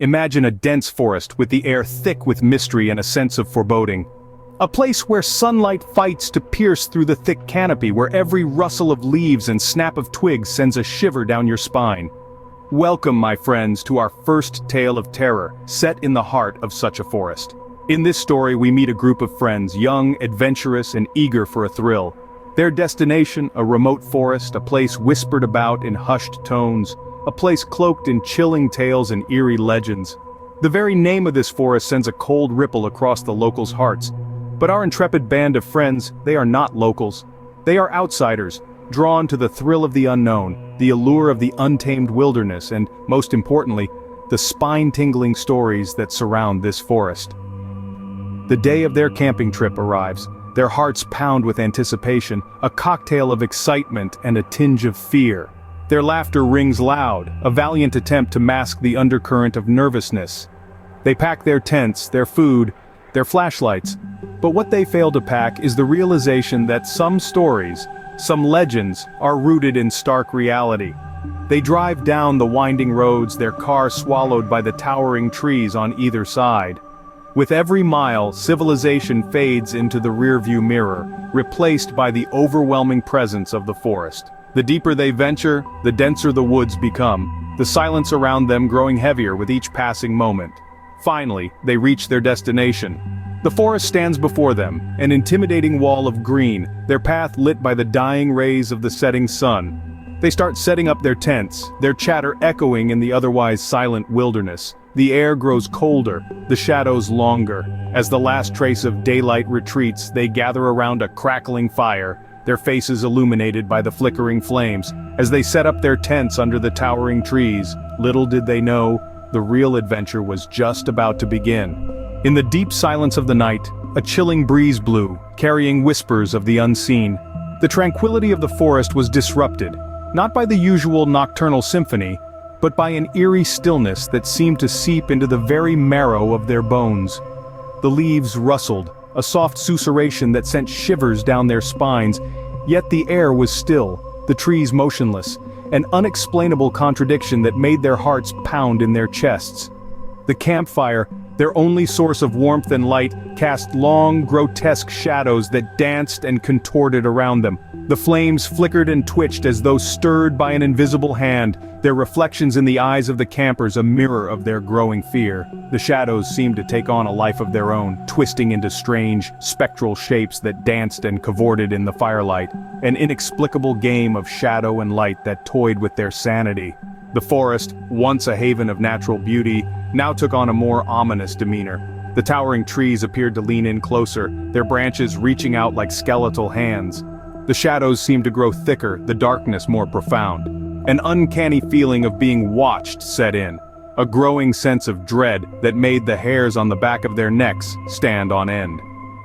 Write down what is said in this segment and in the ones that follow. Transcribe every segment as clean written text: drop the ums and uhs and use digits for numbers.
Imagine a dense forest with the air thick with mystery and a sense of foreboding. A place where sunlight fights to pierce through the thick canopy, where every rustle of leaves and snap of twigs sends a shiver down your spine. Welcome, my friends, to our first tale of terror, set in the heart of such a forest. In this story, we meet a group of friends, young, adventurous, and eager for a thrill. Their destination, a remote forest, a place whispered about in hushed tones, a place cloaked in chilling tales and eerie legends. The very name of this forest sends a cold ripple across the locals' hearts. But our intrepid band of friends, they are not locals. They are outsiders, drawn to the thrill of the unknown, the allure of the untamed wilderness, and, most importantly, the spine-tingling stories that surround this forest. The day of their camping trip arrives. Their hearts pound with anticipation, a cocktail of excitement and a tinge of fear. Their laughter rings loud, a valiant attempt to mask the undercurrent of nervousness. They pack their tents, their food, their flashlights, but what they fail to pack is the realization that some stories, some legends, are rooted in stark reality. They drive down the winding roads, their car swallowed by the towering trees on either side. With every mile, civilization fades into the rearview mirror, replaced by the overwhelming presence of the forest. The deeper they venture, the denser the woods become, the silence around them growing heavier with each passing moment. Finally, they reach their destination. The forest stands before them, an intimidating wall of green, their path lit by the dying rays of the setting sun. They start setting up their tents, their chatter echoing in the otherwise silent wilderness. The air grows colder, the shadows longer. As the last trace of daylight retreats, they gather around a crackling fire, their faces illuminated by the flickering flames. As they set up their tents under the towering trees, little did they know, the real adventure was just about to begin. In the deep silence of the night, a chilling breeze blew, carrying whispers of the unseen. The tranquility of the forest was disrupted, not by the usual nocturnal symphony, but by an eerie stillness that seemed to seep into the very marrow of their bones. The leaves rustled, a soft susurration that sent shivers down their spines, yet the air was still, the trees motionless, an unexplainable contradiction that made their hearts pound in their chests. The campfire, their only source of warmth and light, cast long, grotesque shadows that danced and contorted around them. The flames flickered and twitched as though stirred by an invisible hand, their reflections in the eyes of the campers a mirror of their growing fear. The shadows seemed to take on a life of their own, twisting into strange, spectral shapes that danced and cavorted in the firelight, an inexplicable game of shadow and light that toyed with their sanity. The forest, once a haven of natural beauty, now took on a more ominous demeanor. The towering trees appeared to lean in closer, their branches reaching out like skeletal hands. The shadows seemed to grow thicker, the darkness more profound. An uncanny feeling of being watched set in, a growing sense of dread that made the hairs on the back of their necks stand on end.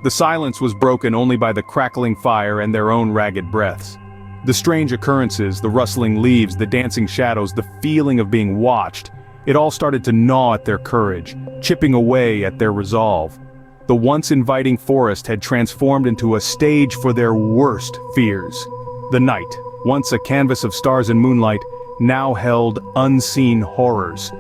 The silence was broken only by the crackling fire and their own ragged breaths. The strange occurrences, the rustling leaves, the dancing shadows, the feeling of being watched, it all started to gnaw at their courage, chipping away at their resolve. The once inviting forest had transformed into a stage for their worst fears. The night, once a canvas of stars and moonlight, now held unseen horrors.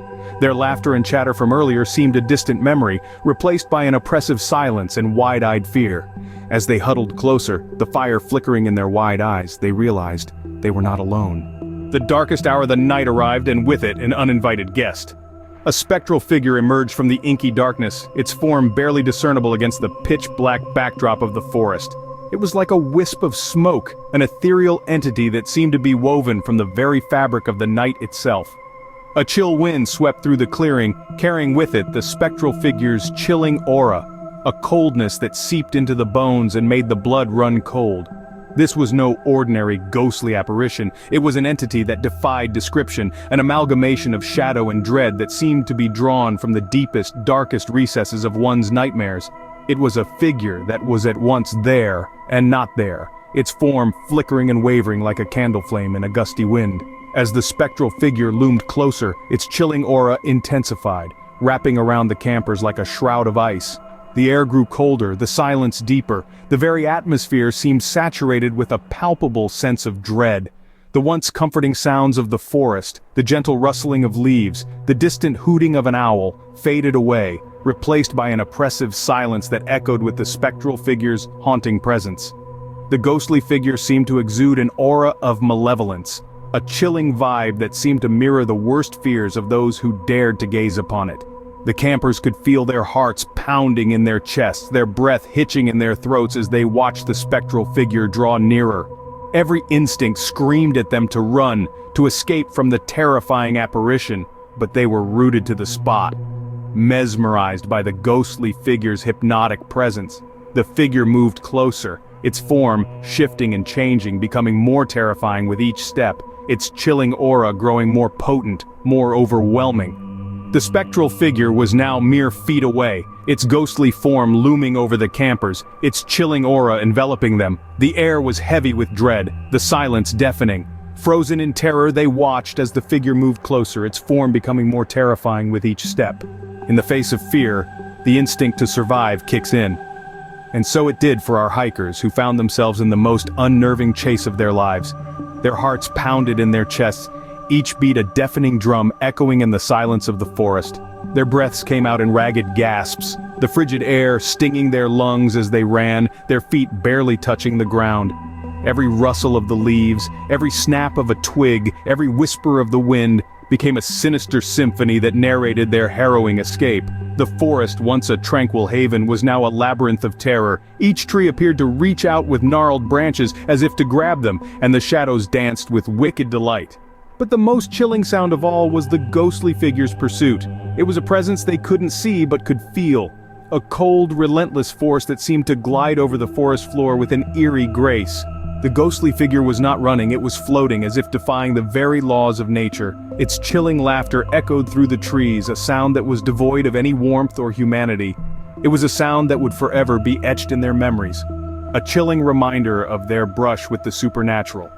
Their laughter and chatter from earlier seemed a distant memory, replaced by an oppressive silence and wide-eyed fear. As they huddled closer, the fire flickering in their wide eyes, they realized they were not alone. The darkest hour of the night arrived, and with it, an uninvited guest. A spectral figure emerged from the inky darkness, its form barely discernible against the pitch-black backdrop of the forest. It was like a wisp of smoke, an ethereal entity that seemed to be woven from the very fabric of the night itself. A chill wind swept through the clearing, carrying with it the spectral figure's chilling aura, a coldness that seeped into the bones and made the blood run cold. This was no ordinary ghostly apparition, it was an entity that defied description, an amalgamation of shadow and dread that seemed to be drawn from the deepest, darkest recesses of one's nightmares. It was a figure that was at once there and not there, its form flickering and wavering like a candle flame in a gusty wind. As the spectral figure loomed closer, its chilling aura intensified, wrapping around the campers like a shroud of ice. The air grew colder, the silence deeper, the very atmosphere seemed saturated with a palpable sense of dread. The The once comforting sounds of the forest, the gentle rustling of leaves, the distant hooting of an owl, faded away, replaced by an oppressive silence that echoed with the spectral figure's haunting presence. The ghostly figure seemed to exude an aura of malevolence, a chilling vibe that seemed to mirror the worst fears of those who dared to gaze upon it. The campers could feel their hearts pounding in their chests, their breath hitching in their throats as they watched the spectral figure draw nearer. Every instinct screamed at them to run, to escape from the terrifying apparition, but they were rooted to the spot. Mesmerized by the ghostly figure's hypnotic presence, the figure moved closer, its form shifting and changing, becoming more terrifying with each step, its chilling aura growing more potent, more overwhelming. The spectral figure was now mere feet away, its ghostly form looming over the campers, its chilling aura enveloping them. The air was heavy with dread, the silence deafening. Frozen in terror, they watched as the figure moved closer, its form becoming more terrifying with each step. In the face of fear, the instinct to survive kicks in. And so it did for our hikers, who found themselves in the most unnerving chase of their lives. Their hearts pounded in their chests, each beat a deafening drum echoing in the silence of the forest. Their breaths came out in ragged gasps, the frigid air stinging their lungs as they ran, their feet barely touching the ground. Every rustle of the leaves, every snap of a twig, every whisper of the wind became a sinister symphony that narrated their harrowing escape. The forest, once a tranquil haven, was now a labyrinth of terror. Each tree appeared to reach out with gnarled branches as if to grab them, and the shadows danced with wicked delight. But the most chilling sound of all was the ghostly figure's pursuit. It was a presence they couldn't see but could feel. A cold, relentless force that seemed to glide over the forest floor with an eerie grace. The ghostly figure was not running, it was floating as if defying the very laws of nature. Its chilling laughter echoed through the trees, a sound that was devoid of any warmth or humanity. It was a sound that would forever be etched in their memories. A chilling reminder of their brush with the supernatural.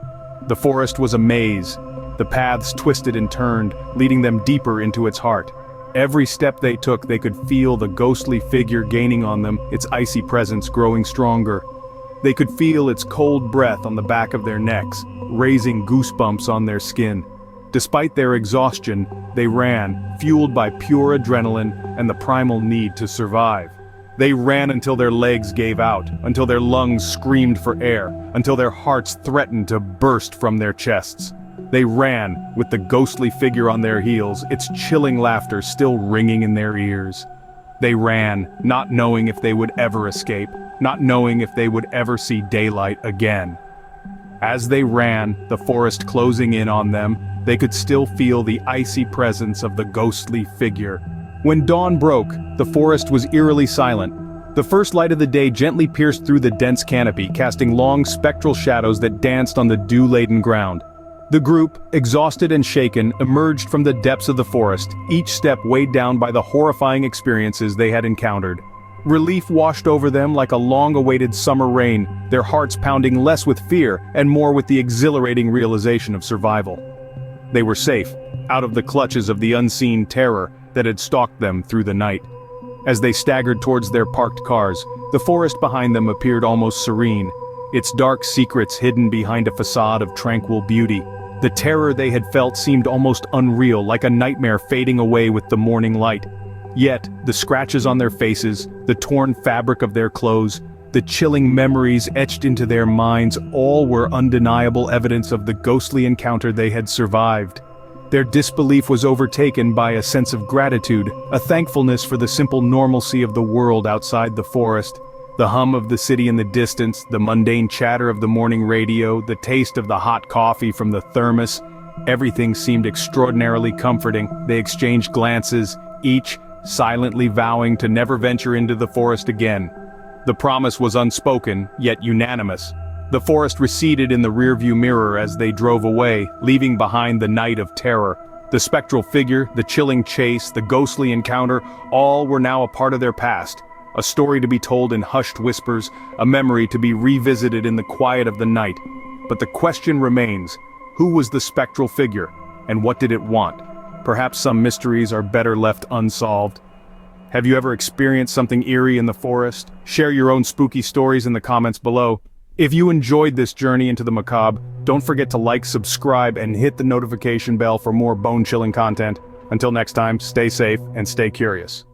The forest was a maze. The paths twisted and turned, leading them deeper into its heart. Every step they took, they could feel the ghostly figure gaining on them, its icy presence growing stronger. They could feel its cold breath on the back of their necks, raising goosebumps on their skin. Despite their exhaustion, they ran, fueled by pure adrenaline and the primal need to survive. They ran until their legs gave out, until their lungs screamed for air, until their hearts threatened to burst from their chests. They ran, with the ghostly figure on their heels, its chilling laughter still ringing in their ears. They ran, not knowing if they would ever escape, not knowing if they would ever see daylight again. As they ran, the forest closing in on them, they could still feel the icy presence of the ghostly figure. When dawn broke, the forest was eerily silent. The first light of the day gently pierced through the dense canopy, casting long spectral shadows that danced on the dew-laden ground. The group, exhausted and shaken, emerged from the depths of the forest, each step weighed down by the horrifying experiences they had encountered. Relief washed over them like a long-awaited summer rain, their hearts pounding less with fear and more with the exhilarating realization of survival. They were safe, out of the clutches of the unseen terror that had stalked them through the night. As they staggered towards their parked cars, the forest behind them appeared almost serene, its dark secrets hidden behind a facade of tranquil beauty. The terror they had felt seemed almost unreal, like a nightmare fading away with the morning light. Yet, the scratches on their faces, the torn fabric of their clothes, the chilling memories etched into their minds, all were undeniable evidence of the ghostly encounter they had survived. Their disbelief was overtaken by a sense of gratitude, a thankfulness for the simple normalcy of the world outside the forest. The hum of the city in the distance, the mundane chatter of the morning radio, the taste of the hot coffee from the thermos, everything seemed extraordinarily comforting. They exchanged glances, each silently vowing to never venture into the forest again. The promise was unspoken, yet unanimous. The forest receded in the rearview mirror as they drove away, leaving behind the night of terror. The spectral figure, the chilling chase, the ghostly encounter, all were now a part of their past. A story to be told in hushed whispers, a memory to be revisited in the quiet of the night. But the question remains, who was the spectral figure, and what did it want? Perhaps some mysteries are better left unsolved. Have you ever experienced something eerie in the forest? Share your own spooky stories in the comments below. If you enjoyed this journey into the macabre, don't forget to like, subscribe, and hit the notification bell for more bone-chilling content. Until next time, stay safe and stay curious.